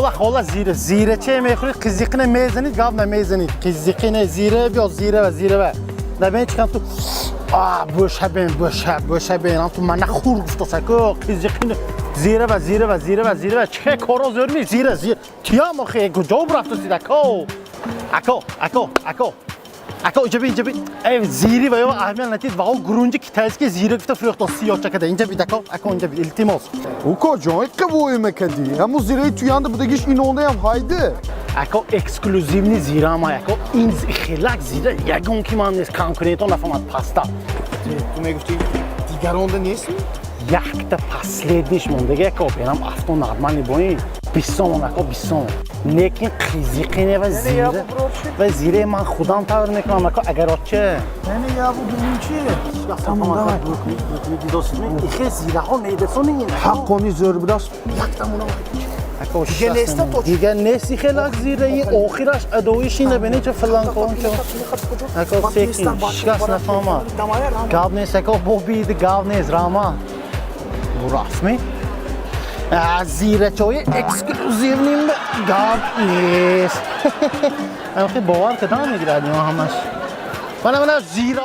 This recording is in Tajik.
خاله زیره چه میخورید قزیقینه میزنید گاو نمیزنید قزیقینه زیره بیا زیره و نبین چکم تو بوشه بین هم تو من نخور گفته سکو قزیقینه زیره چه کارا زور می زیره تیا مخی کجا برفت سید اکو اینجا بی ای زیری و یا اهمیت نتید واقعا گرونجی که تازه زیره گفته فروخت سیاه چکده اینجا بی اکو اینجا بی التماس او کجا قبول میکردی همون زیره تویانده بودگیش اینونده هم هایده اکو اکسکلوزیونی زیره ما اکو این خیلی زیره یگون که من نیست کنکریتون نفهمد پاستا تو میگفتی دیگرانده نیست؟ یک تا پسلیدیش موندگه اکو بیرم افتون نرمانی بایی بیستم اکو بیستم لیکن قزیقینه و زیره من خودم تاور میکنم اکو اگر آچه نه یا بود این چیه؟ تمام بروکلی دیداست میخه زیره ها میدسون این حقانی زور براست یک تمونا دیگه نیستی خیلی زیره این آخرش ادویش اینه بینی چه فلان کن چه اکو سیکین شکست نفهمه گاو نیست اکو بو بید گاو نیست راما bu rasmi زیره چای اکسکلوزیو نیم گاو نیست من خیلی باور کدام میگیره همش من زیره